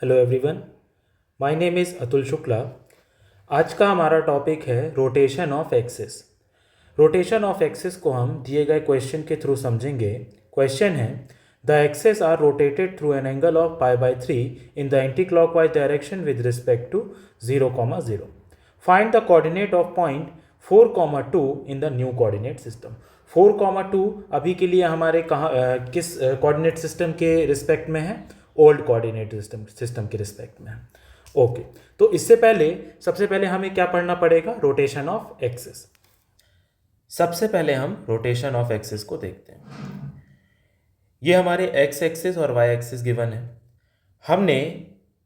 Hello everyone, my name is Atul Shukla. आज का हमारा टॉपिक है rotation of axis. Rotation of axis को हम दिए गए क्वेश्चन के थ्रू समझेंगे। क्वेश्चन है, the axes are rotated through an angle of π/3 in the anti clockwise direction with respect to 0,0। Find the coordinate of point 4,2 in the new coordinate system. 4,2 अभी के लिए हमारे किस कोऑर्डिनेट सिस्टम के respect में है? ओल्ड कोऑर्डिनेट सिस्टम के respect में है। ओके, तो इससे पहले सबसे पहले हमें क्या पढ़ना पड़ेगा? Rotation of axis. सबसे पहले हम रोटेशन ऑफ एक्सिस को देखते हैं। ये हमारे एक्स एक्सिस और वाई एक्सिस गिवन है। हमने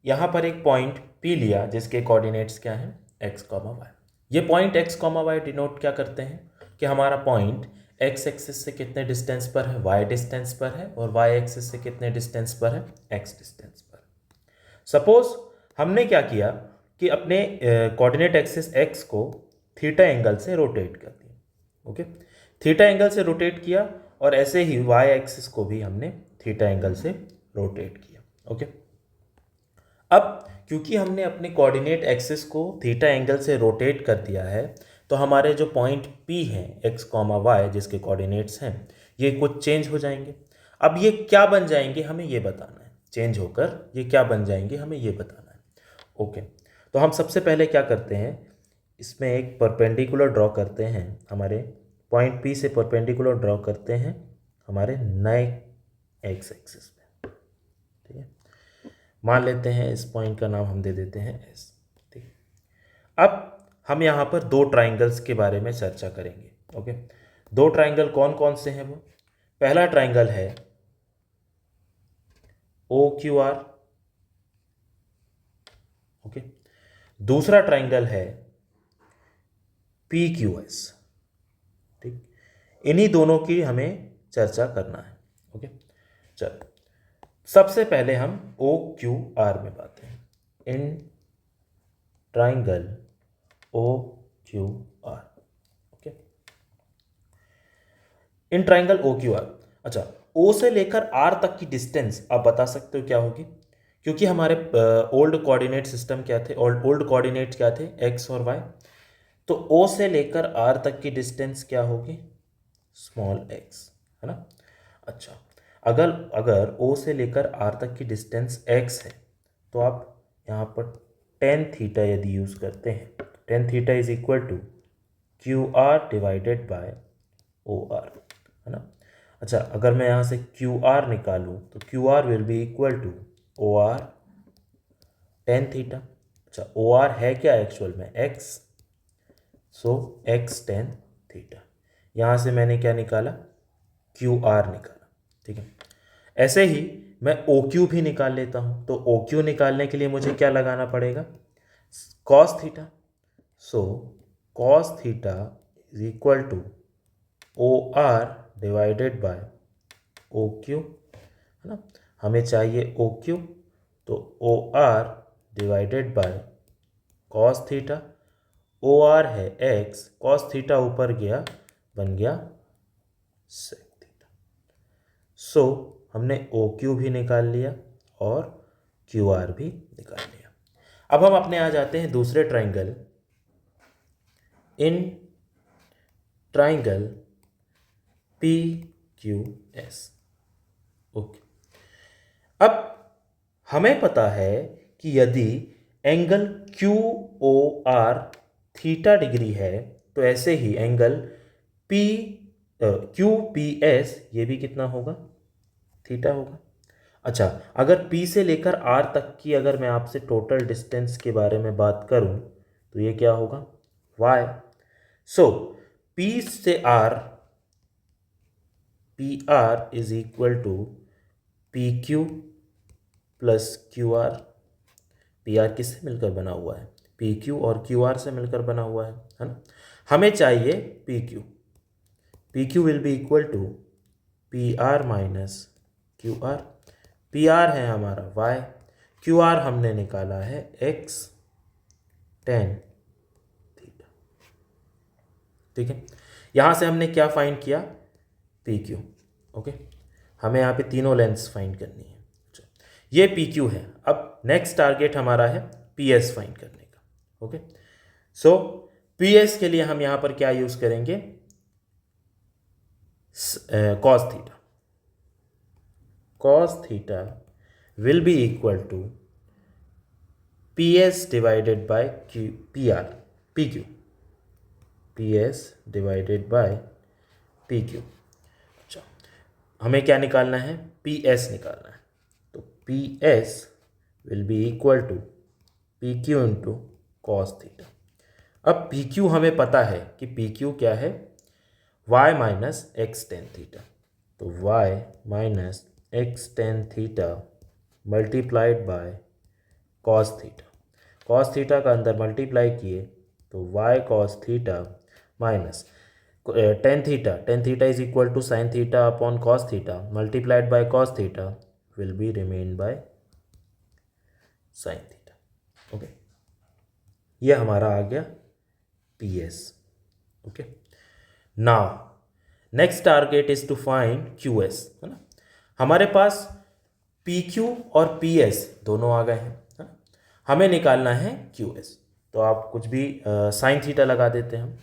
यहाँ पर एक पॉइंट P लिया जिसके कोऑर्डिनेट्स क्या हैं? x, y। ये पॉइंट x, y डिनोट क्या करते हैं कि हमारा पॉइंट x एक्सिस से कितने डिस्टेंस पर है? y डिस्टेंस पर है। और y एक्सिस से कितने डिस्टेंस पर है? x डिस्टेंस पर। सपोज हमने क्या किया कि अपने कोऑर्डिनेट एक्सिस x को थीटा एंगल से रोटेट कर दिया। ओके, थीटा एंगल से रोटेट किया और ऐसे ही y एक्सिस को भी हमने थीटा एंगल से रोटेट किया। ओके, अब क्योंकि हमने अपने कोऑर्डिनेट एक्सिस को थीटा एंगल से रोटेट कर दिया है तो हमारे जो पॉइंट P हैं x, y जिसके कोऑर्डिनेट्स हैं ये कुछ चेंज हो जाएंगे। अब ये क्या बन जाएंगे हमें ये बताना है। चेंज होकर ये क्या बन जाएंगे हमें ये बताना है। ओके, तो हम सबसे पहले क्या करते हैं, इसमें एक परपेंडिकुलर ड्रॉ करते हैं। हमारे पॉइंट P से परपेंडिकुलर ड्रॉ करते हैं हमारे नए एक्स एक्सिस पे। ठीक है, मान लेते हैं इस पॉइंट का नाम हम दे देते हैं S। ठीक है, अब हम यहाँ पर दो ट्राइंगल्स के बारे में चर्चा करेंगे। ओके, दो ट्राइंगल कौन कौन से हैं वो? पहला ट्राइंगल है OQR। ओके, दूसरा ट्राइंगल है PQS। ठीक, इन्हीं दोनों की हमें चर्चा करना है। ओके, चलो सबसे पहले हम OQR में बात हैं। In triangle OQR। Okay, in triangle OQR। अच्छा, O से लेकर R तक की डिस्टेंस आप बता सकते हो क्या होगी? क्योंकि हमारे ओल्ड कोऑर्डिनेट सिस्टम क्या थे, ओल्ड कोऑर्डिनेट क्या थे? X और Y। तो O से लेकर R तक की डिस्टेंस क्या होगी? स्मॉल x, है ना। अच्छा, अगर अगर O से लेकर R तक की डिस्टेंस x है तो आप यहाँ पर टेन थीटा यदि यूज़ करते हैं, tan theta is equal to QR divided by OR, है ना। अच्छा, अगर मैं यहाँ से QR निकालूँ तो QR will be equal to OR tan theta. अच्छा, OR है क्या एक्चुअल में? x, so x tan theta. यहाँ से मैंने क्या निकाला? QR निकाला। ठीक है, ऐसे ही मैं OQ भी निकाल लेता हूँ। तो OQ निकालने के लिए मुझे क्या लगाना पड़ेगा? Cos theta. So cos theta is equal to OR divided by OQ, है ना। हमें चाहिए OQ, तो OR divided by cos theta. OR है x, कॉस थीटा ऊपर गया बन गया सेक थीटा। सो हमने OQ भी निकाल लिया और QR भी निकाल लिया। अब हम अपने आ जाते हैं दूसरे triangle, in triangle PQS। Okay, अब हमें पता है कि यदि एंगल QOR थीटा डिग्री है तो ऐसे ही एंगल QPS ये भी कितना होगा? थीटा होगा। अच्छा, अगर P से लेकर R तक की अगर मैं आपसे टोटल डिस्टेंस के बारे में बात करूं तो ये क्या होगा? Y। सो P से R, PR is equal to PQ plus QR। PR किससे मिलकर बना हुआ है? PQ और QR से मिलकर बना हुआ है ना। हमें चाहिए PQ। PQ will be equal to PR minus QR। PR है हमारा Y, QR हमने निकाला है X टेन थीटा। ठीक है, यहाँ से हमने क्या फाइंड किया? PQ। ओके, हमें यहाँ पे तीनों लेंथ्स फाइंड करनी है। ये पी क्यू है। अब नेक्स्ट टारगेट हमारा है पी एस फाइंड करने का। ओके, सो पी एस के लिए हम यहाँ पर क्या यूज़ करेंगे, cos theta. cos theta will be equal to PS divided by PR, PQ, PS divided by PQ। अच्छा, हमें क्या निकालना है, PS निकालना है। तो PS will be equal to PQ into cos theta। अब PQ हमें पता है कि PQ क्या है, y minus x tan theta. तो y minus x tan theta multiplied by cos theta. Cos theta का अंदर मल्टीप्लाई किए तो y cos theta minus tan theta is equal to sine theta upon cos theta multiplied by cos theta will be remain by sine theta. Okay, ये हमारा आ गया P S. Okay, now next target is to find Q S, है ना। हमारे पास P Q और P S दोनों आ गए हैं, है ना। हमें निकालना है क्यू एस। तो आप कुछ भी साइन थीटा लगा देते हैं हम।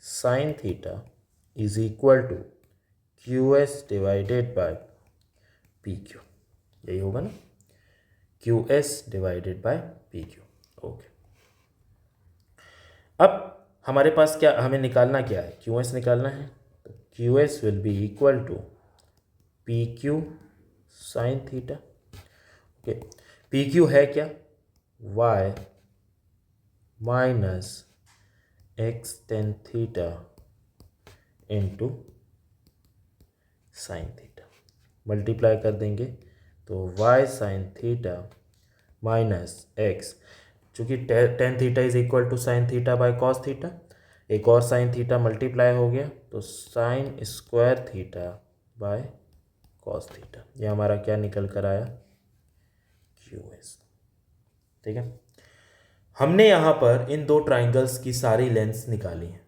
Sine theta is equal to Q S divided by P Q, यही होगा ना, Q S divided by P Q. Okay, अब हमारे पास क्या, हमें निकालना क्या है, क्यू एस निकालना है। तो Q S will be equal to P Q sine theta. Okay, P Q है क्या, Y minus x tan theta into sine theta. Multiply कर देंगे तो Y sine theta minus X, चूँकि tan theta is equal to sine theta by cos theta, एक और sine theta multiply हो गया तो sine square theta by cos theta. ये हमारा क्या निकल कर आया, क्यू एस। ठीक है, हमने यहाँ पर इन दो ट्राइंगल्स की सारी लेंथ्स निकाली हैं।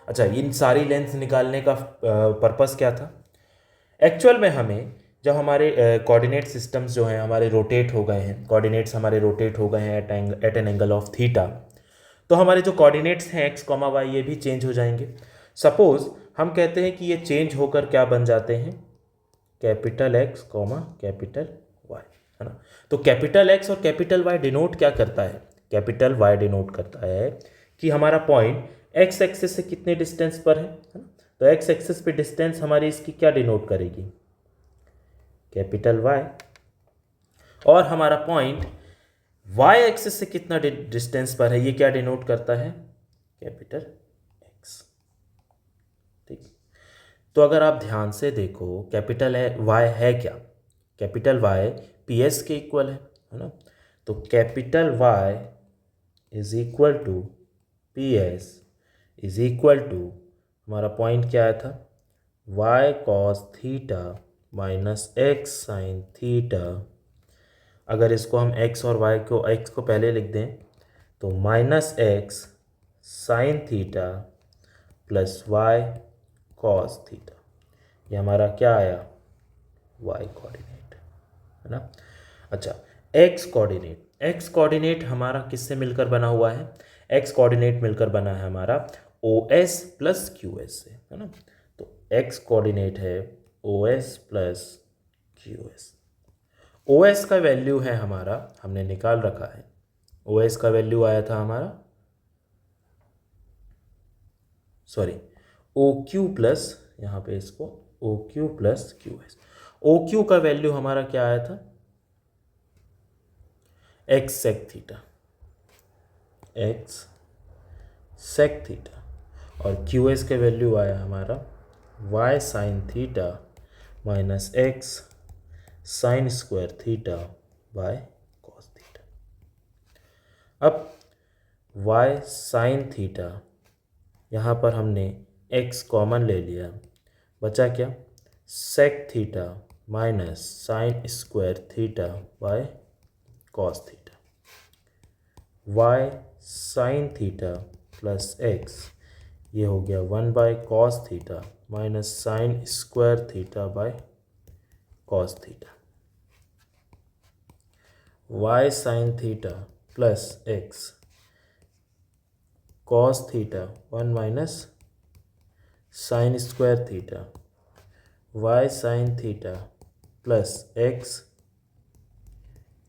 अच्छा, इन सारी लेंथ्स निकालने का पर्पस क्या था, एक्चुअल में हमें जब हमारे कोऑर्डिनेट सिस्टम्स जो हैं हमारे रोटेट हो गए हैं, कोऑर्डिनेट्स हमारे रोटेट हो गए हैं at an angle of theta, तो हमारे जो कोऑर्डिनेट्स हैं एक्स कॉमा वाई ये भी चेंज हो जाएंगे। सपोज हम कहते हैं कि ये चेंज होकर क्या बन जाते हैं, capital X comma capital Y, है ना। तो कैपिटल एक्स और कैपिटल वाई डिनोट क्या करता है, कैपिटल वाई डिनोट करता है कि हमारा पॉइंट एक्स एक्सिस से कितने डिस्टेंस पर है ना। तो एक्स एक्सिस पे डिस्टेंस हमारी इसकी क्या डिनोट करेगी, कैपिटल वाई, और हमारा पॉइंट वाई एक्सिस से कितना डिस्टेंस पर है ये क्या डिनोट करता है, कैपिटल एक्स। ठीक, तो अगर आप ध्यान से देखो कैपिटल वाई है क्या, कैपिटल वाई पी एस के इक्वल है ना। तो capital Y is equal to P S is equal to, हमारा पॉइंट क्या आया था, y cos theta minus x sine theta. अगर इसको हम x और y को, x को पहले लिख दें तो minus x sine theta plus Y cos theta, ये हमारा क्या आया, y कोऑर्डिनेट, है ना। अच्छा, x कोऑर्डिनेट हमारा किससे मिलकर बना हुआ है, x कोऑर्डिनेट मिलकर बना है हमारा OS प्लस QS से, है ना। तो x कोऑर्डिनेट है OS प्लस QS। OS का वैल्यू है हमारा, हमने निकाल रखा है, OS का वैल्यू आया था हमारा, सॉरी OQ प्लस, यहाँ पे इसको OQ प्लस QS। OQ का वैल्यू हमारा क्या आया था, x sec theta, x sec theta, और QS के वैल्यू आया हमारा y sine theta minus x sine square theta by cos theta. अब वाई साइन थीटा, यहाँ पर हमने x कॉमन ले लिया, बचा क्या, sec theta minus sine square theta by cos theta. Y sine theta plus x, ये हो गया 1 by cos theta minus sine square theta by cos theta. Y sine theta plus x cos theta 1 minus sine square theta y sine theta plus x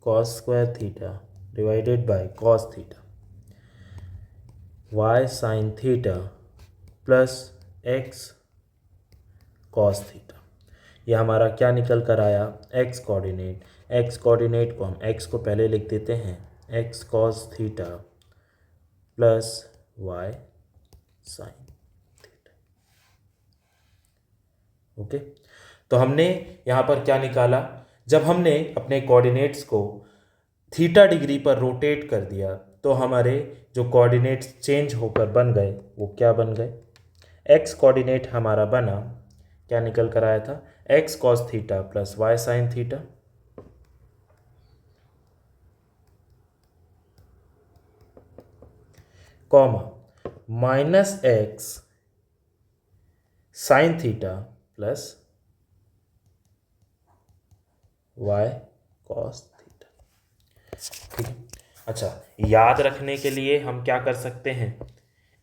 cos square theta divided by cos theta y sine theta plus x cos theta. यह हमारा क्या निकल कर आया, x coordinate को हम x को पहले लिख देते हैं x cos theta plus y sine theta. Okay, तो हमने यहाँ पर क्या निकाला, जब हमने अपने कोऑर्डिनेट्स को थीटा डिग्री पर रोटेट कर दिया तो हमारे जो कोऑर्डिनेट्स चेंज होकर बन गए वो क्या बन गए, एक्स कोऑर्डिनेट हमारा बना, क्या निकल कर आया था, x cos theta plus y sine theta, comma minus x sine theta plus Y cos theta. ठीक है, अच्छा, याद रखने के लिए हम क्या कर सकते हैं,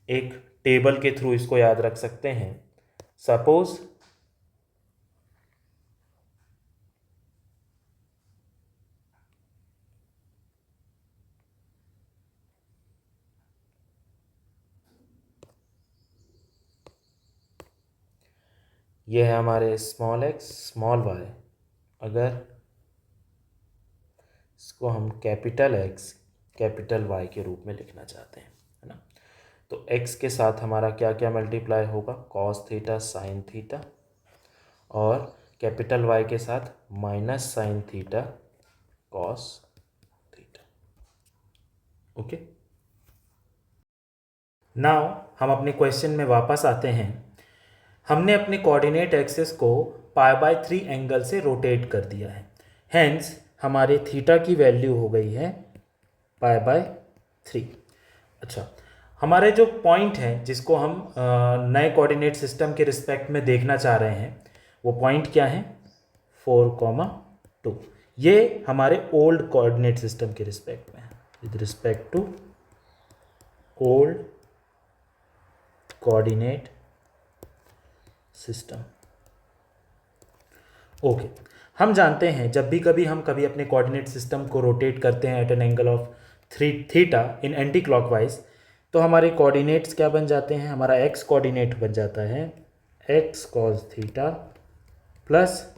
एक टेबल के थ्रू इसको याद रख सकते हैं। सपोज ये है हमारे स्मॉल एक्स स्मॉल वाई, अगर इसको हम कैपिटल एक्स कैपिटल वाई के रूप में लिखना चाहते हैं, है ना, तो एक्स के साथ हमारा क्या क्या मल्टीप्लाई होगा, कॉस थीटा साइन थीटा, और कैपिटल वाई के साथ minus sine theta cos theta. Okay, now हम अपने क्वेश्चन में वापस आते हैं। हमने अपने कोऑर्डिनेट एक्सिस को π/3 एंगल से रोटेट कर दिया है, हेंस हमारे थीटा की वैल्यू हो गई है π/3। अच्छा, हमारे जो पॉइंट हैं जिसको हम नए कोऑर्डिनेट सिस्टम के रिस्पेक्ट में देखना चाह रहे हैं वो पॉइंट क्या है, 4,2। ये हमारे ओल्ड कोऑर्डिनेट सिस्टम के रिस्पेक्ट में है, with respect to old coordinate system. Okay, हम जानते हैं जब भी कभी हम अपने कोऑर्डिनेट सिस्टम को रोटेट करते हैं at an angle of theta in anti clockwise, तो हमारे कोऑर्डिनेट्स क्या बन जाते हैं, हमारा एक्स कोऑर्डिनेट बन जाता है x cos theta plus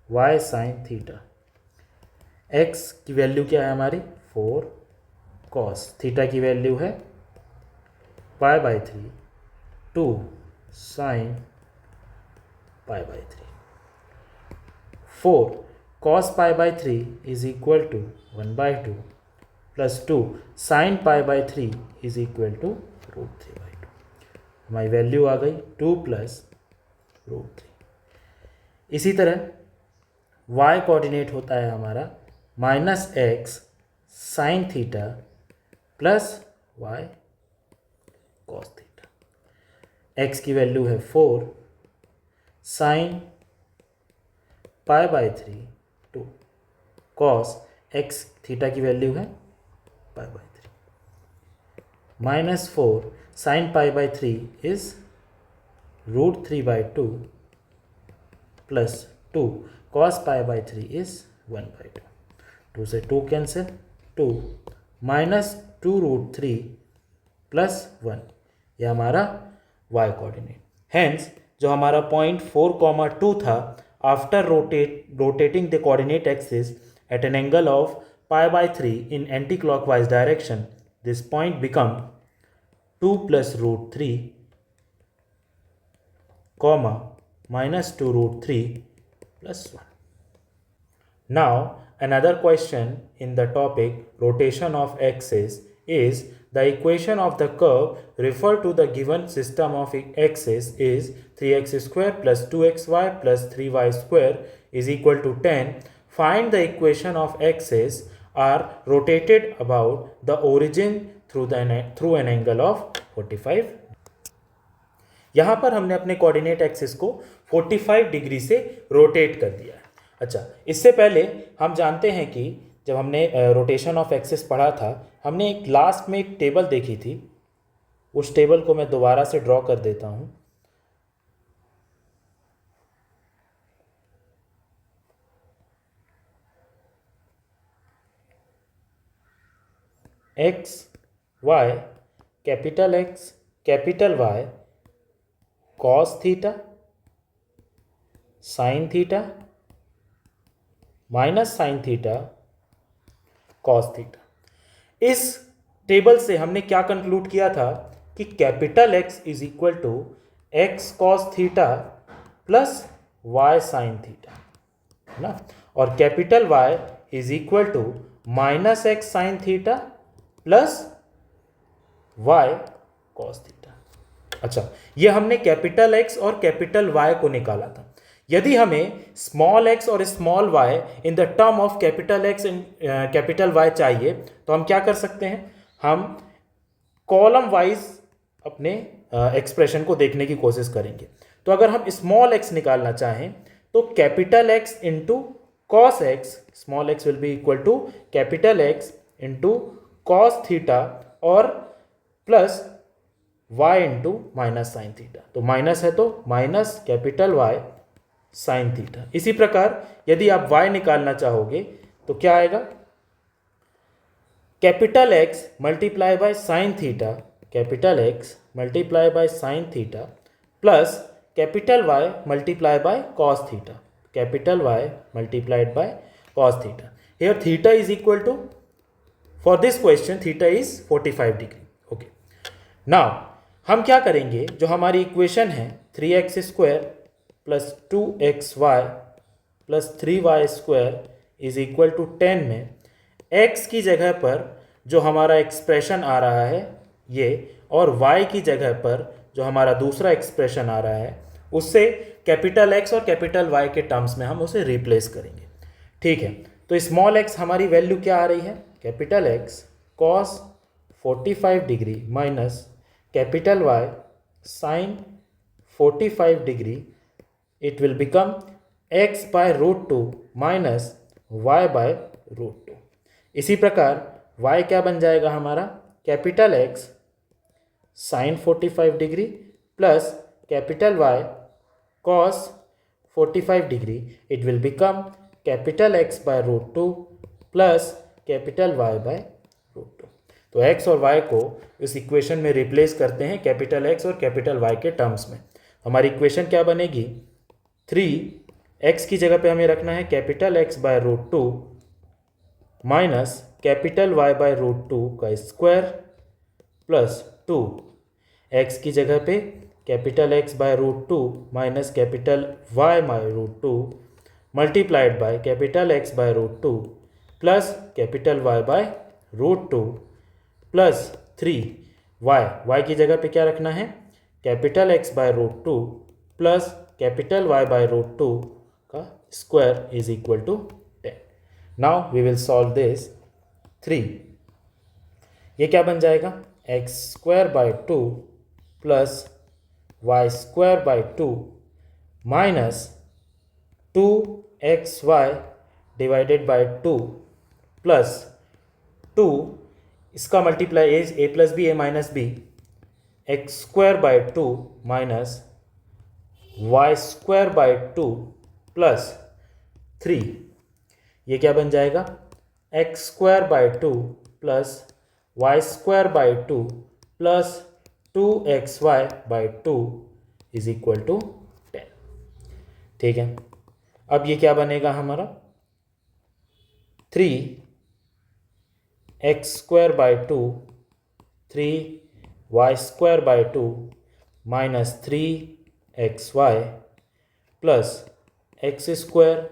y sine theta. X की वैल्यू क्या है हमारी 4 कॉस, थीटा की वैल्यू है π/3 2 sine π/3। 4 cos π/3 is equal to 1/2 plus 2 sine π/3 is equal to √3/2। हमारी वैल्यू आ गई 2 प्लस √3। इसी तरह y कोऑर्डिनेट होता है हमारा minus x sine theta plus Y cos theta. x की वैल्यू है 4 साइन π/3 2 कॉस एक्स थीटा की वैल्यू है π/3 minus 4 sine π/3 is √3/2 plus 2 cos π/3 is 1/2। 2 से 2 कैंसिल, 2 माइनस 2√3 प्लस 1, यह हमारा y कोऑर्डिनेट। हेंस जो हमारा पॉइंट 4,2 था, after rotating the coordinate axis at an angle of π/3 in anti clockwise direction, this point become 2 plus √3 comma minus 2 √3 plus 1. Now another question in the topic rotation of axis is the equation of the curve referred to the given system of axis is 3x square plus 2xy plus 3y square is equal to 10. Find the equation of axis are rotated about the origin through an angle of 45। यहाँ पर हमने अपने coordinate axis को 45 degree से rotate कर दिया है। अच्छा, इससे पहले हम जानते हैं कि जब हमने रोटेशन ऑफ एक्सिस पढ़ा था, हमने एक लास्ट में एक टेबल देखी थी। उस टेबल को मैं दोबारा से ड्रॉ कर देता हूँ। X y, capital X capital Y, cos theta, sine theta, minus sine theta, cos theta. इस टेबल से हमने क्या कंक्लूड किया था कि capital X is equal to x cos theta plus y sine theta, है ना, और capital Y is equal to minus x sine theta plus Y cos theta. अच्छा, ये हमने कैपिटल एक्स और कैपिटल वाई को निकाला था। यदि हमें स्मॉल एक्स और small y in the term of capital X and capital Y चाहिए, तो हम क्या कर सकते हैं, हम कॉलम वाइज अपने एक्सप्रेशन को देखने की कोशिश करेंगे। तो अगर हम स्मॉल एक्स निकालना चाहें तो capital X into cos X, small X will be equal to capital X into cos theta और plus y into minus sine theta. तो माइनस है तो minus capital y sine theta. इसी प्रकार यदि आप y निकालना चाहोगे तो क्या आएगा, capital x multiply by sine theta, capital x multiply by sine theta plus capital Y multiply by cos theta, capital Y multiplied by cos theta. Here theta is equal to, for this question theta is 45 degree. Okay, now हम क्या करेंगे, जो हमारी equation है 3x square plus 2xy plus 3y square is equal to 10 में x की जगह पर जो हमारा एक्सप्रेशन आ रहा है ये, और y की जगह पर जो हमारा दूसरा एक्सप्रेशन आ रहा है उससे कैपिटल x और कैपिटल y के टर्म्स में हम उसे रिप्लेस करेंगे। ठीक है, तो स्मॉल x हमारी वैल्यू क्या आ रही है, capital x cos 45 degree minus capital Y sine 45 degree, it will become x by root 2 minus y by root 2। इसी प्रकार y क्या बन जाएगा हमारा, capital x sine 45 degree plus capital Y cos 45 degree, it will become capital x by root 2 plus capital Y by root 2। तो x और y को इस इक्वेशन में रिप्लेस करते हैं कैपिटल x और कैपिटल y के टर्म्स में। हमारी इक्वेशन क्या बनेगी, 3x की जगह पे हमें रखना है capital x by root 2 minus capital y by root 2 का स्क्वायर प्लस 2, x की जगह पे capital x by root 2 minus capital y by root 2 multiplied by capital x by root 2 plus capital y by root 2 plus 3y की जगह पे क्या रखना है, capital x by root 2 plus capital y by root 2 का square is equal to 10। Now we will solve this. 3 ये क्या बन जाएगा, x square by 2 plus y square by 2 minus 2xy divided by 2 plus 2, इसका multiply a plus b a minus b, x square by 2 minus y square by 2 plus 3, ये क्या बन जाएगा, x square by 2 plus y square by 2 plus 2xy by 2 is equal to 10। ठीक है, अब ये क्या बनेगा हमारा, 3x square by 2, 3y square by 2 minus 3xy plus x square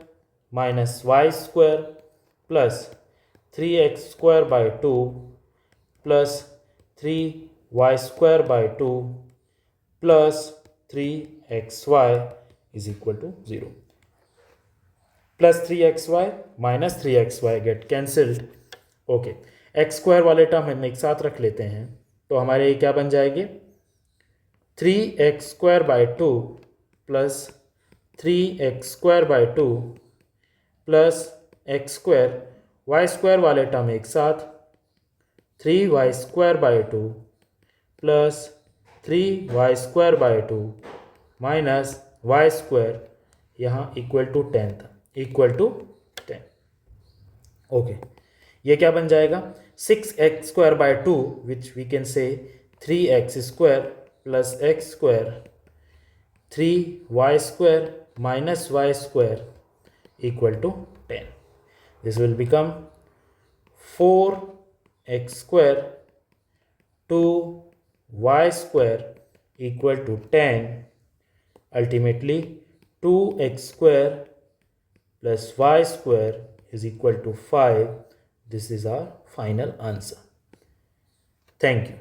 minus y square plus 3x square by 2 plus 3y square by 2 plus 3xy is equal to 0। Plus 3xy minus 3xy get cancelled. Okay, x square वाले term हम एक साथ रख लेते हैं, तो हमारे ये क्या बन जाएंगे, 3x square by 2 plus 3x square by 2 plus x square y square वाले टर्म एक साथ, 3y² plus 3y² minus y square, यहाँ इक्वल टू 10 था, इक्वल टू 10। ओके, ये क्या बन जाएगा 6x² which we can say 3x² plus x² 3y² minus y² equal to 10. This will become 4x² 2y² equal to 10. Ultimately 2x² plus y² is equal to 5. This is our final answer. Thank you.